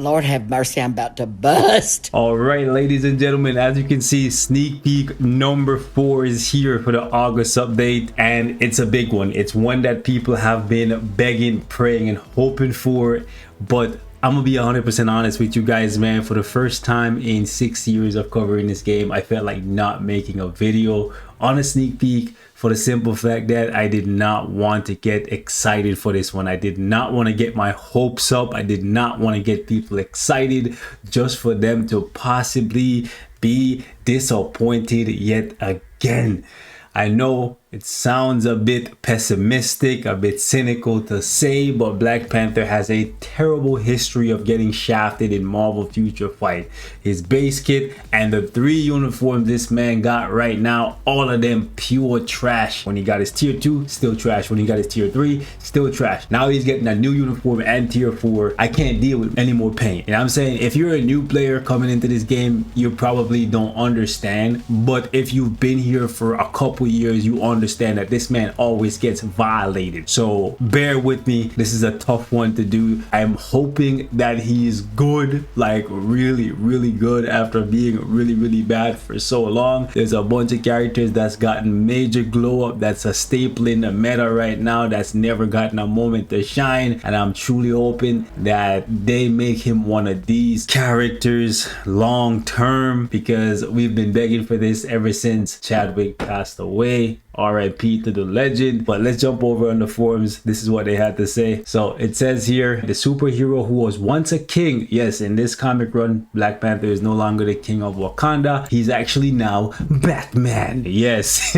Lord have mercy, I'm about to bust. All right, ladies and gentlemen, as you can see, sneak peek number 4 is here for the August update, and it's a big one. It's one that people have been begging, praying, and hoping for, but I'm gonna be 100% honest with you guys, man. For the first time in 6 years of covering this game, I felt like not making a video on a sneak peek, for the simple fact that I did not want to get excited for this one. I did not want to get my hopes up. I did not want to get people excited just for them to possibly be disappointed yet again. I know it sounds a bit pessimistic, a bit cynical to say, but Black Panther has a terrible history of getting shafted in Marvel Future Fight. His base kit and the 3 uniforms this man got right now, all of them pure trash. When he got his tier 2, still trash. When he got his tier 3, still trash. Now he's getting a new uniform and tier 4. I can't deal with any more pain. And I'm saying, if you're a new player coming into this game, you probably don't understand. But if you've been here for a couple years, you understand that this man always gets violated. So bear with me, this is a tough one to do. I'm hoping that he is good, like really good, after being really bad for so long. There's a bunch of characters that's gotten major glow up, that's a staple in the meta right now, that's never gotten a moment to shine, and I'm truly hoping that they make him one of these characters long term, because we've been begging for this ever since Chadwick passed away. RIP to the legend. But let's jump over on the forums. This is what they had to say. So it says here, the superhero who was once a king. Yes, in this comic run, Black Panther is no longer the king of Wakanda. He's actually now Batman. Yes.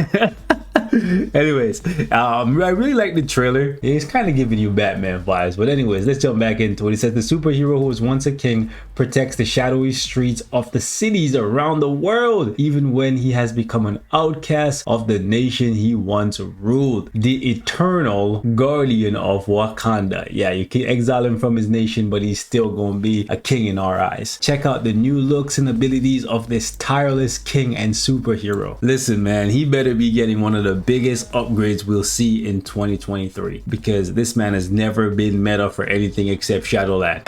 Anyways, I really like the trailer. It's kind of giving you Batman vibes, but anyways, let's jump back into it. It says the superhero who was once a king protects the shadowy streets of the cities around the world, even when he has become an outcast of the nation he once ruled. The eternal guardian of Wakanda. Yeah, you can exile him from his nation, but he's still gonna be a king in our eyes. Check out the new looks and abilities of this tireless king and superhero. Listen, man, he better be getting one of the biggest upgrades we'll see in 2023, because this man has never been meta for anything except Shadowland.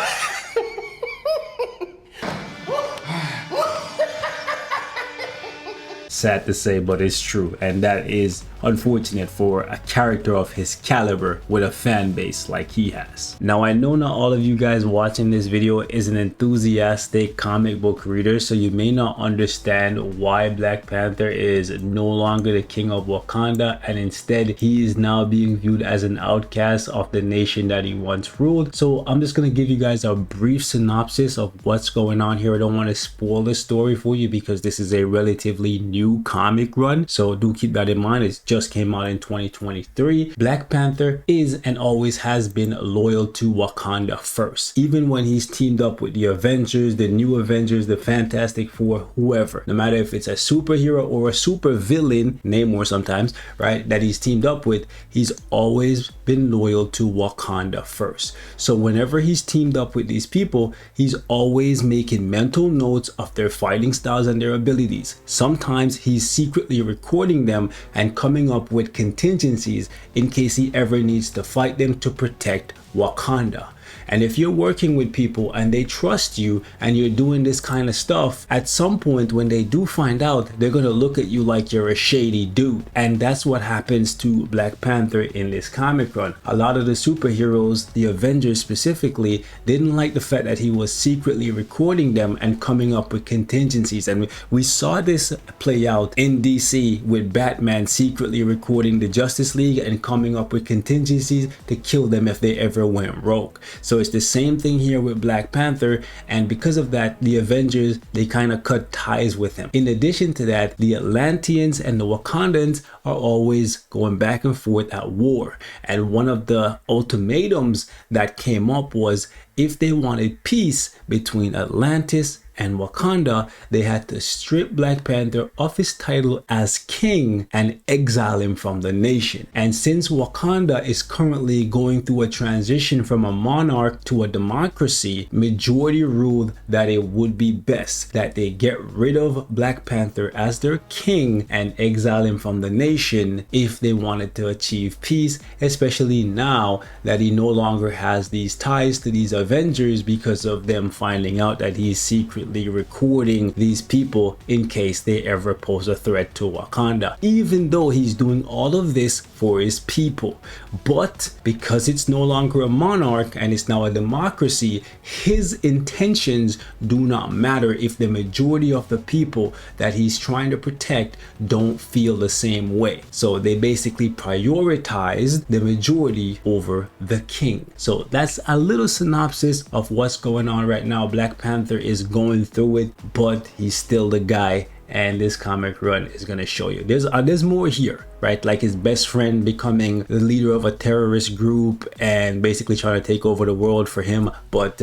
Sad to say, but it's true, and that is unfortunate for a character of his caliber with a fan base like he has. Now, I know not all of you guys watching this video is an enthusiastic comic book reader, so you may not understand why Black Panther is no longer the king of Wakanda, and instead he is now being viewed as an outcast of the nation that he once ruled. So I'm just going to give you guys a brief synopsis of what's going on here. I don't want to spoil the story for you because this is a relatively new comic run, so do keep that in mind. It just came out in 2023. Black Panther is and always has been loyal to Wakanda first, even when he's teamed up with the Avengers, the new Avengers, the Fantastic Four, whoever. No matter if it's a superhero or a super villain, Namor sometimes, right, that he's teamed up with, he's always been loyal to Wakanda first. So whenever he's teamed up with these people, he's always making mental notes of their fighting styles and their abilities. Sometimes he's secretly recording them and coming up with contingencies in case he ever needs to fight them to protect Wakanda. And if you're working with people and they trust you and you're doing this kind of stuff, at some point when they do find out, they're going to look at you like you're a shady dude. And that's what happens to Black Panther in this comic run. A lot of the superheroes, the Avengers specifically, didn't like the fact that he was secretly recording them and coming up with contingencies. And we saw this play out in DC with Batman secretly recording the Justice League and coming up with contingencies to kill them if they ever went rogue. So it's the same thing here with Black Panther, and because of that, the Avengers, they kind of cut ties with him. In addition to that, the Atlanteans and the Wakandans are always going back and forth at war, and one of the ultimatums that came up was if they wanted peace between Atlantis and Wakanda, they had to strip Black Panther of his title as king and exile him from the nation. And since Wakanda is currently going through a transition from a monarch to a democracy, majority ruled that it would be best that they get rid of Black Panther as their king and exile him from the nation if they wanted to achieve peace, especially now that he no longer has these ties to these Avengers because of them finding out that he's secretly recording these people in case they ever pose a threat to Wakanda, even though he's doing all of this for his people. But because it's no longer a monarch and it's now a democracy, his intentions do not matter if the majority of the people that he's trying to protect don't feel the same way. So they basically prioritized the majority over the king. So that's a little synopsis of what's going on right now. Black Panther is going through it, but he's still the guy, and this comic run is going to show you there's more here, right? Like his best friend becoming the leader of a terrorist group and basically trying to take over the world for him. But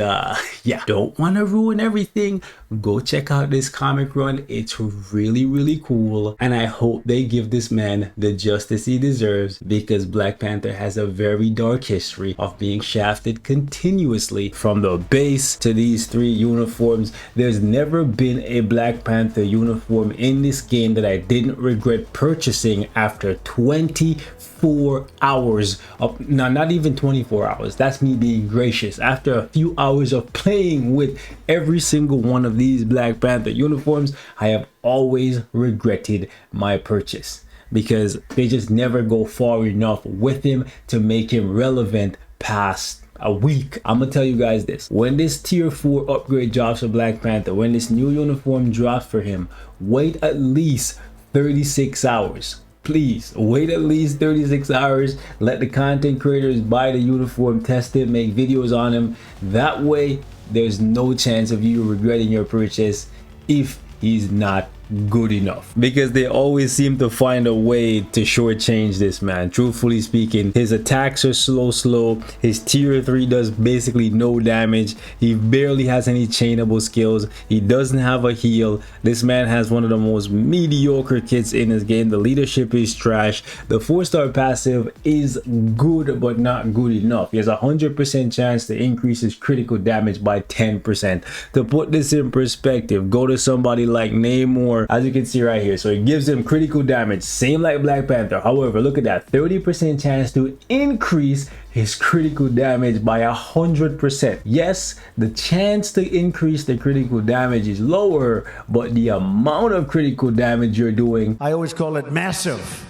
yeah, don't want to ruin everything. Go check out this comic run. It's really cool, and I hope they give this man the justice he deserves, because Black Panther has a very dark history of being shafted continuously from the base to these 3 uniforms. There's never been a Black Panther uniform in this game that I didn't regret purchasing after 24 hours of, no, not even 24 hours, that's me being gracious, after a few hours of playing with every single one of these Black Panther uniforms. I have always regretted my purchase because they just never go far enough with him to make him relevant past a week. I'm gonna tell you guys this: when this tier 4 upgrade drops for Black Panther, when this new uniform drops for him, wait at least 36 hours. Please wait at least 36 hours. Let the content creators buy the uniform, test it, make videos on him. That way there's no chance of you regretting your purchase if he's not good enough, because they always seem to find a way to shortchange this man. Truthfully speaking, his attacks are slow. His tier 3 does basically no damage. He barely has any chainable skills. He doesn't have a heal. This man has one of the most mediocre kits in this game. The leadership is trash. The 4-star passive is good but not good enough. He has a 100% chance to increase his critical damage by 10%. To put this in perspective, go to somebody like Namor, as you can see right here. So it gives him critical damage, same like Black Panther. However, look at that, 30% chance to increase his critical damage by 100%. Yes, the chance to increase the critical damage is lower, but the amount of critical damage you're doing, I always call it massive.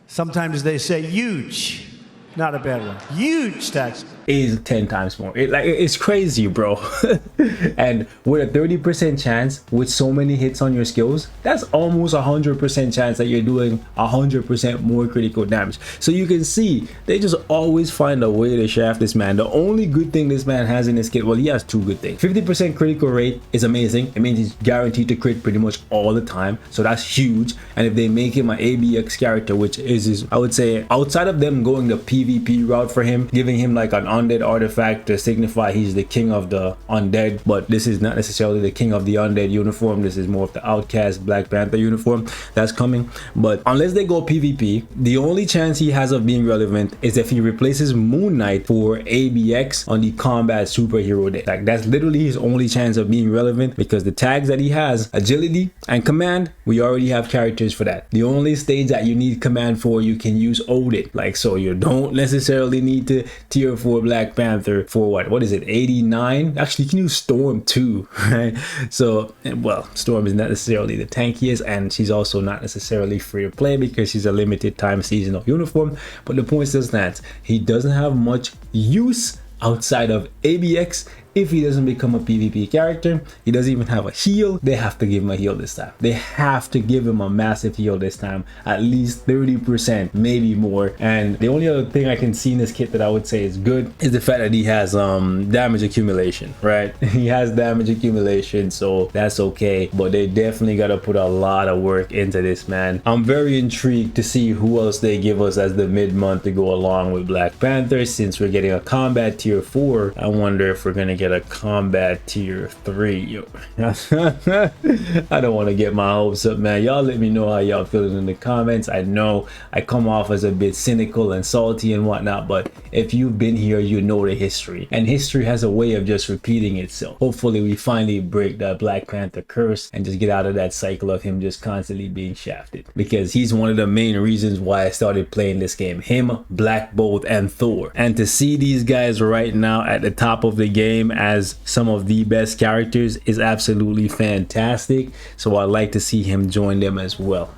Sometimes they say huge. Not a bad one. Huge stacks. Is 10 times more. It's crazy, bro. And with a 30% chance with so many hits on your skills, that's almost 100% chance that you're doing 100% more critical damage. So you can see they just always find a way to shaft this man. The only good thing this man has in his kit, well, he has 2 good things. 50% critical rate is amazing. It means he's guaranteed to crit pretty much all the time, so that's huge. And if they make him an ABX character, which is I would say, outside of them going the PvP route for him, giving him like an undead artifact to signify he's the king of the undead, but this is not necessarily the king of the undead uniform. This is more of the outcast Black Panther uniform that's coming. But unless they go PvP, the only chance he has of being relevant is if he replaces Moon Knight for ABX on the combat superhero deck. Like, that's literally his only chance of being relevant, because the tags that he has, agility and command, we already have characters for that. The only stage that you need command for, you can use Odin. Like, so you don't necessarily need to tier 4 Black Panther for what is it, 89? Actually, you can use Storm too, right? So, well, Storm is not necessarily the tankiest, and she's also not necessarily free to play because she's a limited time seasonal uniform. But the point still stands, he doesn't have much use outside of ABX. If he doesn't become a PvP character, he doesn't even have a heal. They have to give him a heal this time. They have to give him a massive heal this time, at least 30%, maybe more. And the only other thing I can see in this kit that I would say is good is the fact that he has damage accumulation, right? He has damage accumulation, so that's okay. But they definitely got to put a lot of work into this, man. I'm very intrigued to see who else they give us as the mid-month to go along with Black Panther. Since we're getting a combat tier 4, I wonder if we're gonna get a combat tier 3. Yo. I don't want to get my hopes up, man. Y'all let me know how y'all feeling in the comments. I know I come off as a bit cynical and salty and whatnot, but if you've been here, you know the history, and history has a way of just repeating itself. Hopefully we finally break that Black Panther curse and just get out of that cycle of him just constantly being shafted, because he's one of the main reasons why I started playing this game. Him, Black Bolt, and Thor. And to see these guys right now at the top of the game as some of the best characters is absolutely fantastic, so I'd like to see him join them as well.